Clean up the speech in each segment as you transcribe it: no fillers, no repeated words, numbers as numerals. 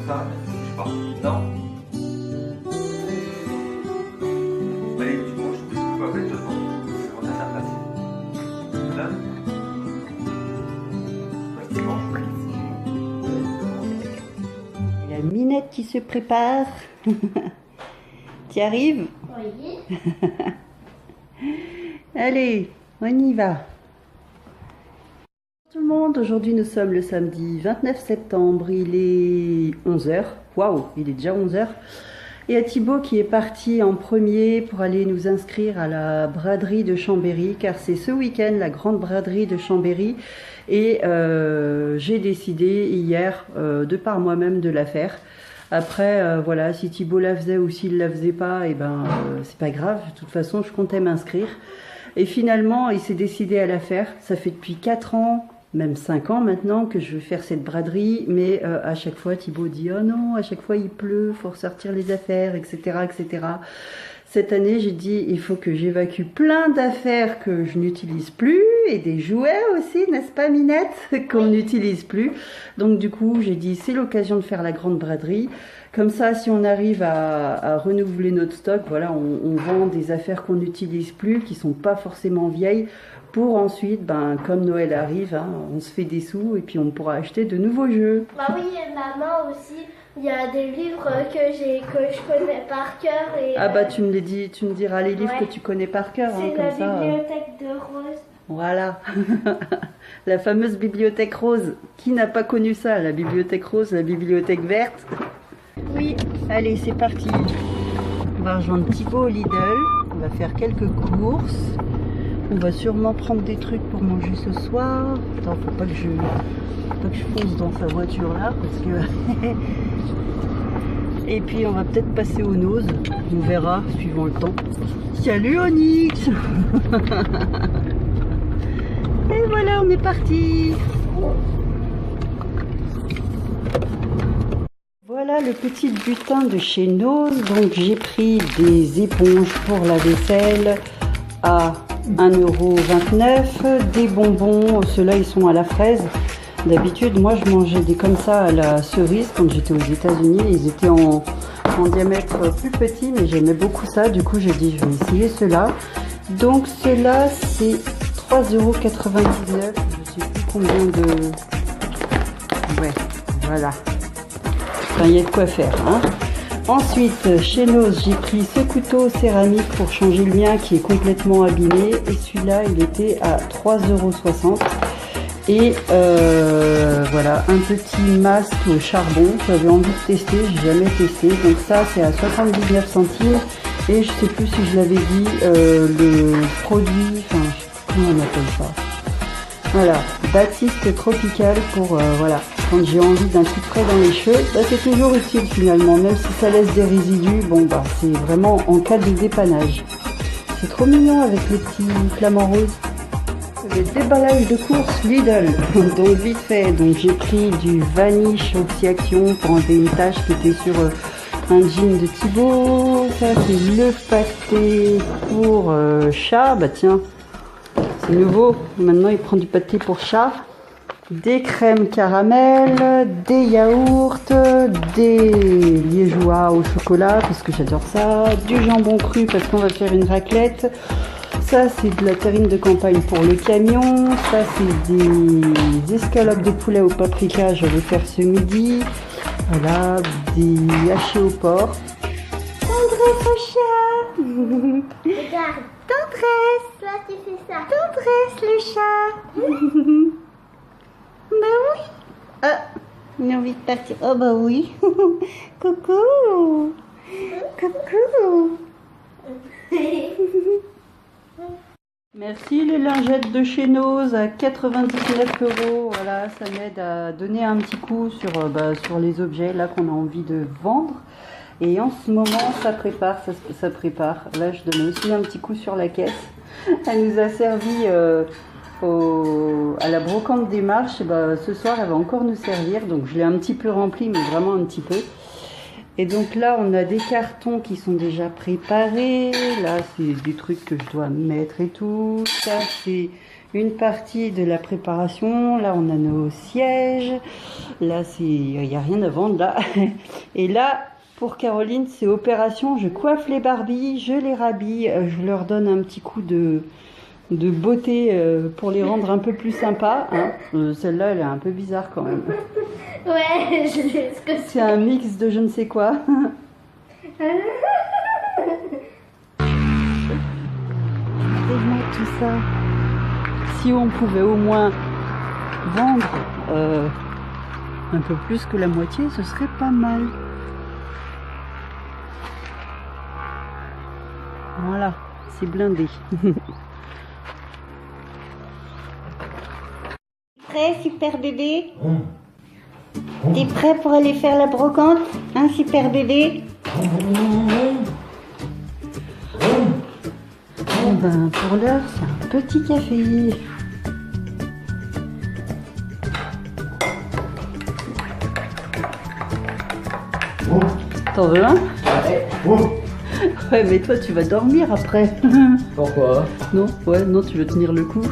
Ça, je sais pas. Non. Allez, tu manges. Tu peux appeler tout le monde. Je rentre à ta place. Là. Tu manges. La Minette qui se prépare. Tu arrives? Oui. Allez, on y va. Tout le monde, aujourd'hui nous sommes le samedi 29 septembre, il est 11 h. Waouh, il est déjà 11 h. Et à Thibaut qui est parti en premier pour aller nous inscrire à la braderie de Chambéry, car c'est ce week-end la grande braderie de Chambéry. Et j'ai décidé hier, de par moi-même, de la faire. Après, voilà, si Thibaut la faisait ou s'il la faisait pas, et ben, c'est pas grave. De toute façon, je comptais m'inscrire. Et finalement, il s'est décidé à la faire. Ça fait depuis 4 ans, même 5 ans maintenant, que je veux faire cette braderie. Mais à chaque fois, Thibaut dit « Oh non, à chaque fois il pleut, faut ressortir les affaires, etc. etc. » Cette année, j'ai dit, il faut que j'évacue plein d'affaires que je n'utilise plus et des jouets aussi, n'est-ce pas Minette, qu'on n'utilise plus. Donc du coup, j'ai dit, c'est l'occasion de faire la grande braderie. Comme ça, si on arrive à renouveler notre stock, voilà, on vend des affaires qu'on n'utilise plus, qui sont pas forcément vieilles, pour ensuite, ben, comme Noël arrive, hein, on se fait des sous et puis on pourra acheter de nouveaux jeux. Bah oui, et maman aussi. Il y a des livres que je connais par cœur. Et, ah bah tu me les dis, tu me diras les livres ouais. que tu connais par cœur. C'est hein, la comme ça, bibliothèque de Rose. Voilà, la fameuse bibliothèque rose. Qui n'a pas connu ça, la bibliothèque rose, la bibliothèque verte? Oui, allez, c'est parti. On va rejoindre Thibaut au Lidl. On va faire quelques courses. On va sûrement prendre des trucs pour manger ce soir. Attends, faut pas que je fonce dans sa voiture là, parce que... Et puis on va peut-être passer aux Nose. On verra, suivant le temps. Salut Onyx. Et voilà, on est parti. Voilà le petit butin de chez Nose. Donc j'ai pris des éponges pour la vaisselle à 1,29 €, des bonbons, ceux-là ils sont à la fraise. D'habitude moi je mangeais des comme ça à la cerise quand j'étais aux États-Unis, ils étaient en diamètre plus petit, mais j'aimais beaucoup ça, du coup j'ai dit je vais essayer ceux-là. Donc ceux-là c'est 3,99 €, je sais plus combien de... Ouais, voilà. Enfin, il y a de quoi faire, hein. Ensuite, chez Nose, j'ai pris ce couteau céramique pour changer le mien qui est complètement abîmé. Et celui-là, il était à 3,60 €. Et voilà, un petit masque au charbon. J'avais envie de tester, j'ai jamais testé. Donc ça, c'est à 79 centimes. Et je sais plus si je l'avais dit, le produit, enfin, je sais plus comment on appelle ça. Voilà, Baptiste tropical pour, voilà, quand j'ai envie d'un coup de frais dans les cheveux, bah, c'est toujours utile finalement, même si ça laisse des résidus, bon bah c'est vraiment en cas de dépannage. C'est trop mignon avec les petits flamants roses. Le déballage de course Lidl, donc vite fait, donc j'ai pris du Vanish Oxy-Action pour enlever une tache qui était sur un jean de Thibaut. Ça c'est le pâté pour chat, bah tiens. C'est nouveau, maintenant il prend du pâté pour chat, des crèmes caramel, des yaourts, des liégeois au chocolat parce que j'adore ça, du jambon cru parce qu'on va faire une raclette, ça c'est de la terrine de campagne pour le camion, ça c'est des escalopes de poulet au paprika, je vais faire ce midi, voilà, des hachés au porc. Tendresse au chat. Regarde. Tendresse. Toi, tu fais ça. Tendresse le chat. Bah oui. Une envie de partir. Oh bah oui. Coucou. Coucou. Merci les lingettes de chez Nose à 99 €. Voilà, ça m'aide à donner un petit coup sur les objets là qu'on a envie de vendre. Et en ce moment, ça prépare. Là, je donne aussi un petit coup sur la caisse. Elle nous a servi à la brocante des marches. Et ce soir, elle va encore nous servir. Donc, je l'ai un petit peu rempli, mais vraiment un petit peu. Et donc là, on a des cartons qui sont déjà préparés. Là, c'est des trucs que je dois mettre et tout. Ça, c'est une partie de la préparation. Là, on a nos sièges. Là, il n'y a rien à vendre là. Et là, pour Caroline, c'est opération. Je coiffe les Barbies, je les rhabille. Je leur donne un petit coup de beauté pour les rendre un peu plus sympas. Hein. Celle-là, elle est un peu bizarre quand même. Ouais, je sais ce que c'est. C'est un mix de je ne sais quoi. Tellement tout ça. Si on pouvait au moins vendre un peu plus que la moitié, ce serait pas mal. Voilà, c'est blindé. Prêt, super bébé? T'es prêt pour aller faire la brocante? Hein, super bébé? Pour l'heure, c'est un petit café. T'en veux un? Ouais, mais toi, tu vas dormir après. Pourquoi? Non, tu veux tenir le coup.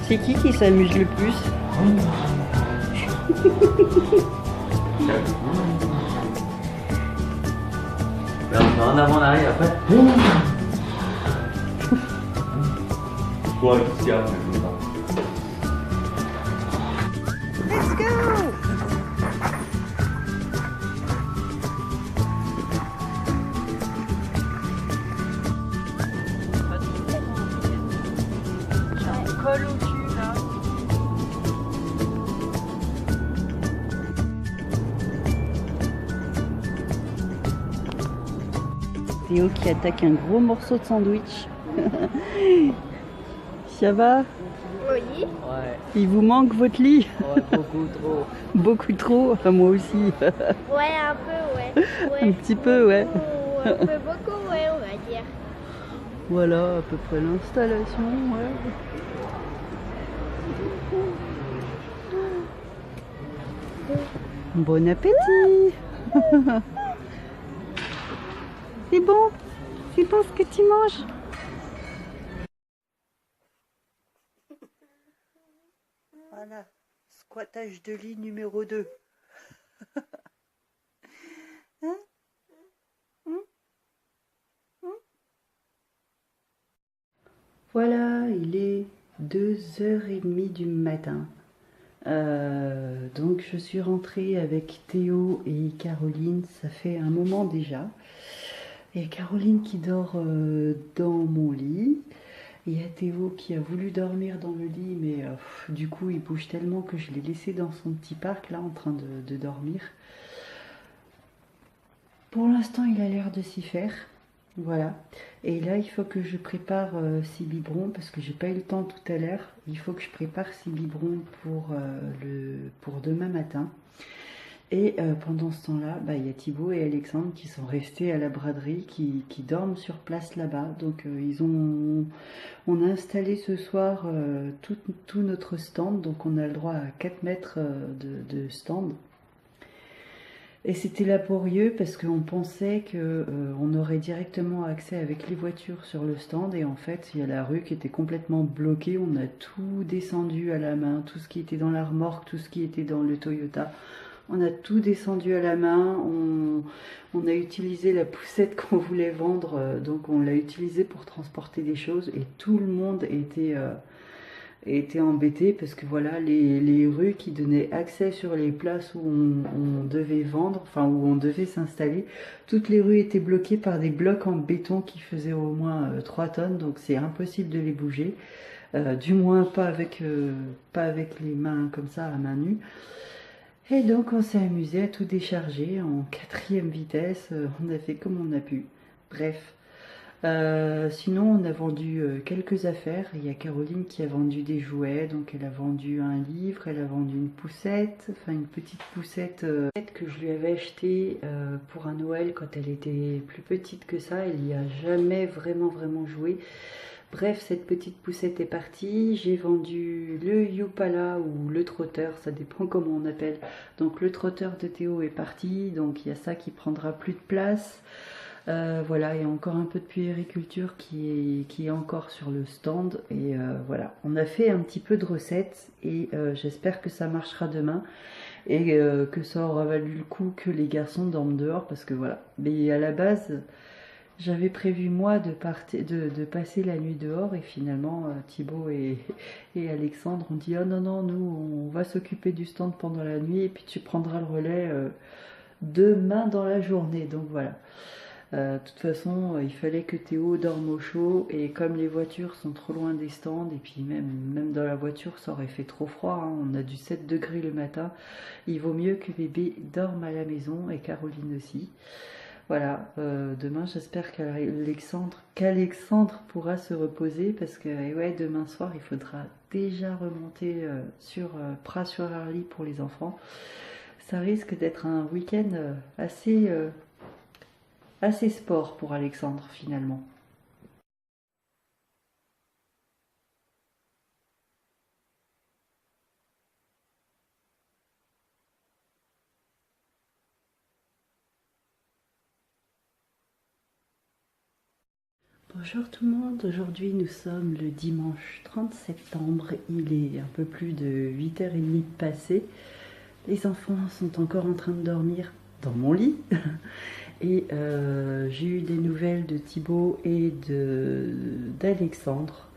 C'est qui s'amuse le plus? En avant, en arrière, après. Toi, qu'est-ce qu'il y a? Let's go! Colle au cul là. Théo qui attaque un gros morceau de sandwich. Ça va? Oui. Ouais, Il vous manque votre lit? beaucoup trop. Beaucoup trop? Enfin, moi aussi. Ouais, un peu, ouais. Un petit peu, ouais. Un peu beaucoup, ouais, on va dire. Voilà à peu près l'installation, ouais. Bon appétit. C'est bon? C'est bon ce que tu manges? Voilà, squattage de lit numéro 2. Hein? Voilà, il est 2h30 du matin. Donc je suis rentrée avec Théo et Caroline, ça fait un moment déjà. Il y a Caroline qui dort dans mon lit. Il y a Théo qui a voulu dormir dans le lit, mais du coup il bouge tellement que je l'ai laissé dans son petit parc là en train de dormir. Pour l'instant il a l'air de s'y faire. Voilà. Et là il faut que je prépare 6 biberons parce que j'ai pas eu le temps tout à l'heure. Il faut que je prépare 6 biberons pour demain matin. Et pendant ce temps-là, il y a Thibaut et Alexandre qui sont restés à la braderie, qui dorment sur place là-bas. Donc on a installé ce soir tout notre stand. Donc on a le droit à 4 mètres de stand. Et c'était laborieux parce qu'on pensait qu'on aurait directement accès avec les voitures sur le stand. Et en fait, il y a la rue qui était complètement bloquée. On a tout descendu à la main, tout ce qui était dans la remorque, tout ce qui était dans le Toyota. On a tout descendu à la main, on a utilisé la poussette qu'on voulait vendre, donc on l'a utilisée pour transporter des choses et tout le monde était était embêté parce que voilà, les rues qui donnaient accès sur les places où on devait vendre, enfin où on devait s'installer, toutes les rues étaient bloquées par des blocs en béton qui faisaient au moins 3 tonnes, donc c'est impossible de les bouger, du moins pas avec les mains comme ça à main nue. Et donc on s'est amusé à tout décharger en 4e vitesse, on a fait comme on a pu. Bref. Sinon on a vendu quelques affaires. Il y a Caroline qui a vendu des jouets, donc elle a vendu un livre, elle a vendu une poussette, enfin une petite poussette que je lui avais achetée pour un Noël quand elle était plus petite que ça. Elle n'y a jamais vraiment joué. Bref, cette petite poussette est partie. J'ai vendu le Youpala ou le trotteur, ça dépend comment on appelle. Donc le trotteur de Théo est parti, donc il y a ça qui prendra plus de place. Voilà, il y a encore un peu de puériculture qui est encore sur le stand. Et voilà, on a fait un petit peu de recettes et j'espère que ça marchera demain. Et que ça aura valu le coup que les garçons dorment dehors parce que voilà. Mais à la base, j'avais prévu moi de passer la nuit dehors et finalement Thibaut et Alexandre ont dit « Oh non, non, nous on va s'occuper du stand pendant la nuit et puis tu prendras le relais demain dans la journée. » Donc voilà. De toute façon, il fallait que Théo dorme au chaud et comme les voitures sont trop loin des stands et puis même dans la voiture ça aurait fait trop froid, hein, on a du 7 degrés le matin, il vaut mieux que bébé dorme à la maison et Caroline aussi. Voilà, demain j'espère qu'Alexandre pourra se reposer parce que ouais, demain soir il faudra déjà remonter sur Pras-sur-Arly pour les enfants. Ça risque d'être un week-end assez sport pour Alexandre finalement. Bonjour tout le monde, aujourd'hui nous sommes le dimanche 30 septembre, il est un peu plus de 8h30 de passé. Les enfants sont encore en train de dormir dans mon lit. Et j'ai eu des nouvelles de Thibaut et d'Alexandre.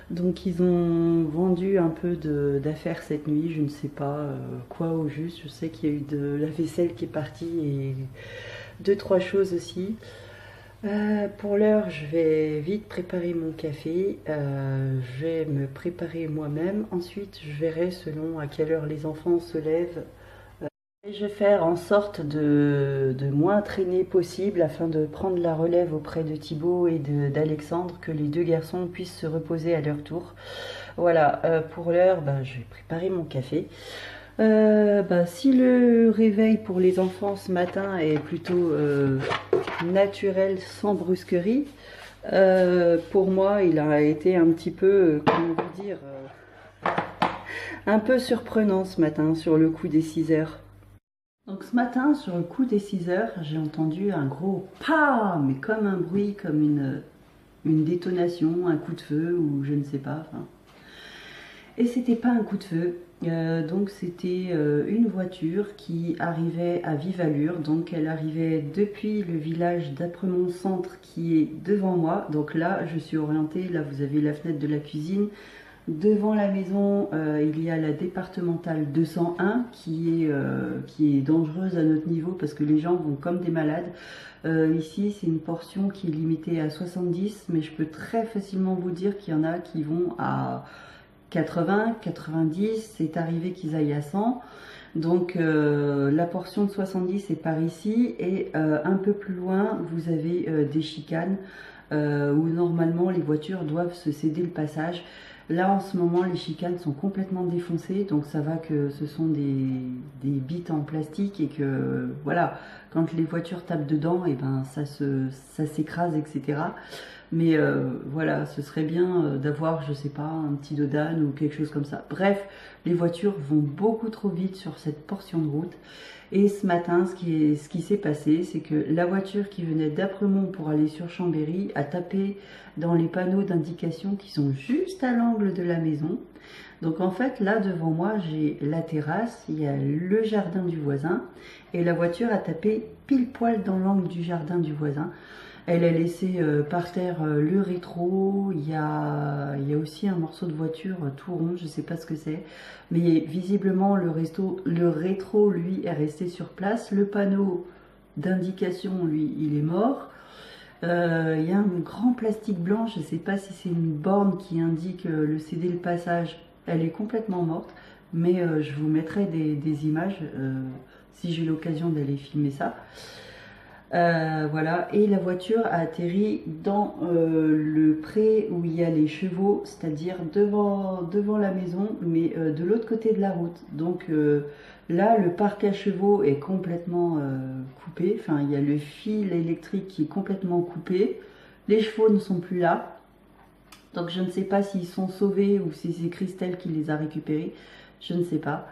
Donc ils ont vendu un peu d'affaires cette nuit, je ne sais pas quoi au juste. Je sais qu'il y a eu de la vaisselle qui est partie et 2-3 choses aussi. Pour l'heure, je vais vite préparer mon café. Je vais me préparer moi-même. Ensuite, je verrai selon à quelle heure les enfants se lèvent. Et je vais faire en sorte de moins traîner possible afin de prendre la relève auprès de Thibaut et d'Alexandre, que les deux garçons puissent se reposer à leur tour. Voilà, pour l'heure, je vais préparer mon café. Si le réveil pour les enfants ce matin est plutôt naturel, sans brusquerie, pour moi, il a été un petit peu, comment vous dire, un peu surprenant ce matin sur le coup des 6 heures. Donc ce matin, sur le coup des 6 heures, j'ai entendu un gros pas, mais comme un bruit, comme une détonation, un coup de feu ou je ne sais pas. Enfin. Et c'était pas un coup de feu, donc c'était une voiture qui arrivait à vive allure. Donc elle arrivait depuis le village d'Apremont Centre qui est devant moi. Donc là, je suis orientée, là vous avez la fenêtre de la cuisine. Devant la maison, il y a la départementale 201 qui est dangereuse à notre niveau parce que les gens vont comme des malades. Ici, c'est une portion qui est limitée à 70, mais je peux très facilement vous dire qu'il y en a qui vont à 80, 90, c'est arrivé qu'ils aillent à 100. Donc la portion de 70 est par ici et un peu plus loin, vous avez des chicanes où normalement les voitures doivent se céder le passage. Là en ce moment les chicanes sont complètement défoncées, donc ça va que ce sont des bites en plastique et que voilà, quand les voitures tapent dedans, et ben ça s'écrase, etc. Mais voilà, ce serait bien d'avoir, je sais pas, un petit dodane ou quelque chose comme ça. Bref, les voitures vont beaucoup trop vite sur cette portion de route. Et ce matin, ce qui s'est passé, c'est que la voiture qui venait d'Apremont pour aller sur Chambéry a tapé dans les panneaux d'indication qui sont juste à l'angle de la maison. Donc en fait, là devant moi, j'ai la terrasse, il y a le jardin du voisin et la voiture a tapé pile poil dans l'angle du jardin du voisin. Elle a laissé par terre le rétro, il y a aussi un morceau de voiture tout rond, je sais pas ce que c'est. Mais visiblement le rétro, lui, est resté sur place. Le panneau d'indication, lui, il est mort. Il y a un grand plastique blanc, je sais pas si c'est une borne qui indique le céder le passage. Elle est complètement morte, mais je vous mettrai des images si j'ai l'occasion d'aller filmer ça. Voilà, et la voiture a atterri dans le pré où il y a les chevaux, c'est-à-dire devant la maison, mais de l'autre côté de la route. Donc là, le parc à chevaux est complètement coupé, enfin il y a le fil électrique qui est complètement coupé, les chevaux ne sont plus là, donc je ne sais pas s'ils sont sauvés ou si c'est Christelle qui les a récupérés, je ne sais pas.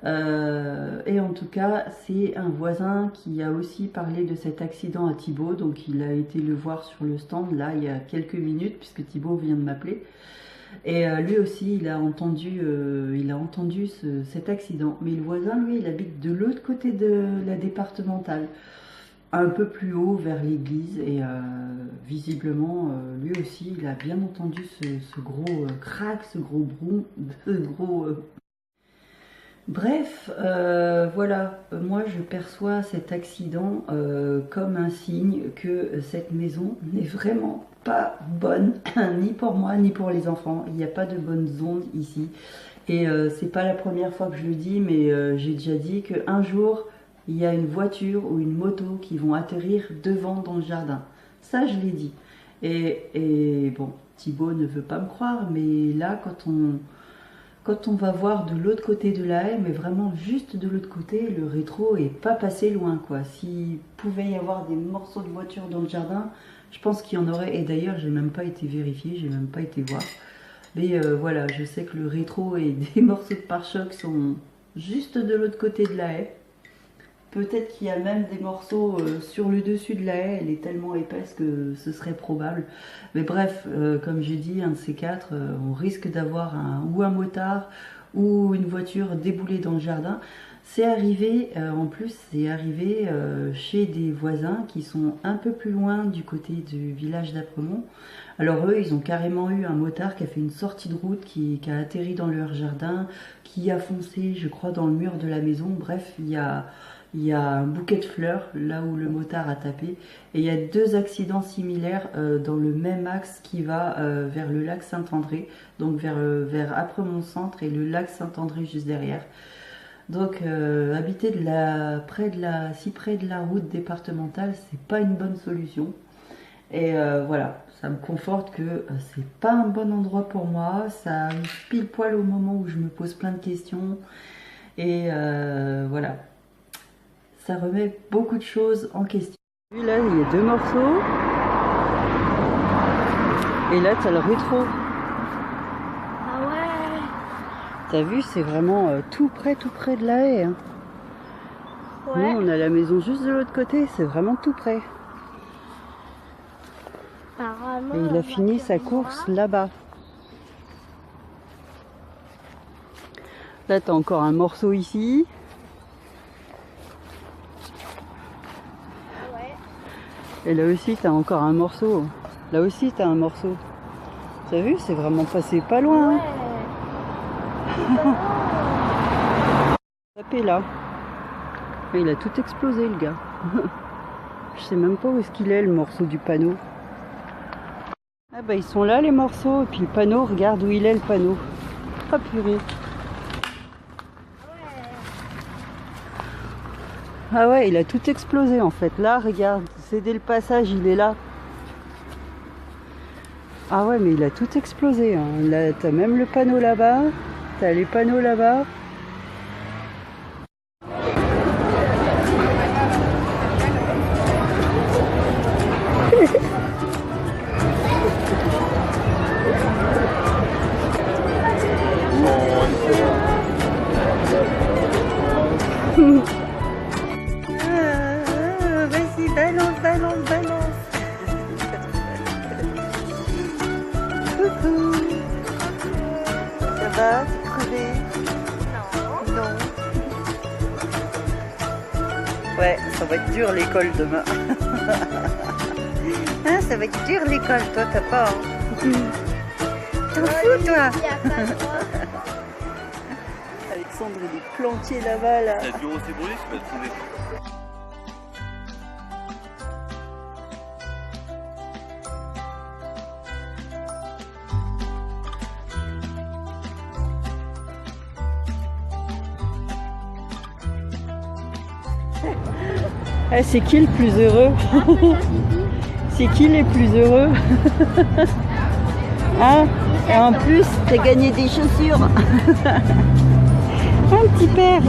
Et en tout cas, c'est un voisin qui a aussi parlé de cet accident à Thibaut, donc il a été le voir sur le stand là il y a quelques minutes puisque Thibaut vient de m'appeler, et lui aussi il a entendu cet accident. Mais le voisin, lui, il habite de l'autre côté de la départementale, un peu plus haut vers l'église, et visiblement lui aussi il a bien entendu ce gros crack, ce gros bruit, Bref, voilà, moi je perçois cet accident comme un signe que cette maison n'est vraiment pas bonne, ni pour moi, ni pour les enfants. Il n'y a pas de bonnes ondes ici. Et c'est pas la première fois que je le dis, mais j'ai déjà dit qu'un jour, il y a une voiture ou une moto qui vont atterrir devant dans le jardin. Ça, je l'ai dit. Et bon, Thibaut ne veut pas me croire, mais là, quand on va voir de l'autre côté de la haie, mais vraiment juste de l'autre côté, le rétro est pas passé loin, quoi. S'il pouvait y avoir des morceaux de voiture dans le jardin, je pense qu'il y en aurait. Et d'ailleurs, j'ai même pas été vérifier, j'ai même pas été voir. Mais voilà, je sais que le rétro et des morceaux de pare-choc sont juste de l'autre côté de la haie. Peut-être qu'il y a même des morceaux sur le dessus de la haie, elle est tellement épaisse que ce serait probable. Mais bref, comme j'ai dit, un de ces quatre, on risque d'avoir un motard ou une voiture déboulée dans le jardin. C'est arrivé, en plus, c'est arrivé chez des voisins qui sont un peu plus loin du côté du village d'Apremont. Alors eux, ils ont carrément eu un motard qui a fait une sortie de route, qui a atterri dans leur jardin, qui a foncé, je crois, dans le mur de la maison. Bref, il y a un bouquet de fleurs là où le motard a tapé, et il y a deux accidents similaires dans le même axe qui va vers le lac Saint-André, donc vers Apremont Centre et le lac Saint-André juste derrière. Donc habiter si près de la route départementale, c'est pas une bonne solution. Et voilà, ça me conforte que c'est pas un bon endroit pour moi. Ça arrive pile poil au moment où je me pose plein de questions, et voilà. Ça remet beaucoup de choses en question. Là, il y a deux morceaux. Et là, tu as le rétro. Ah ouais. T'as vu, c'est vraiment tout près de la haie. Hein. Ouais. Nous, on a la maison juste de l'autre côté. C'est vraiment tout près. Apparemment, Et il a fini sa course là-bas. Là, tu as encore un morceau ici. Et là aussi, tu as encore un morceau. Là aussi, tu as un morceau. Tu as vu, c'est vraiment passé pas loin. Ouais. Hein. Tapé là. Et il a tout explosé, le gars. Je sais même pas où est-ce qu'il est, le morceau du panneau. Ah bah, ils sont là, les morceaux. Et puis le panneau, regarde où il est, le panneau. Ah purée. Ah ouais, il a tout explosé en fait. Là, regarde, céder le passage, il est là. Ah ouais, mais il a tout explosé. Hein. Là, t'as même le panneau là-bas. T'as les panneaux là-bas. Vas-y, balance. Coucou. Ça va, t'es crevé? Non. Ouais, ça va être dur l'école demain. Hein, ça va être dur l'école, toi, t'as pas. T'en fous, toi? Il y a pas de prof. Alexandre, il est planté là-bas, là. Le bureau s'est brûlé, c'est pas le trouver. Eh, c'est qui le plus heureux? C'est qui les plus heureux? Hein? Et en plus, t'as gagné des chaussures. Un petit père.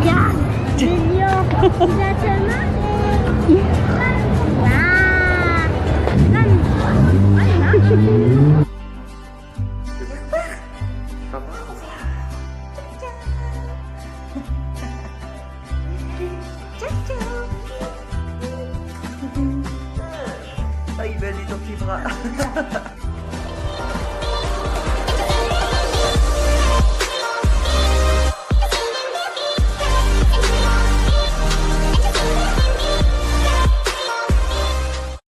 Regarde, le lion. Il a tellement des... Ah, il va aller dans tes bras.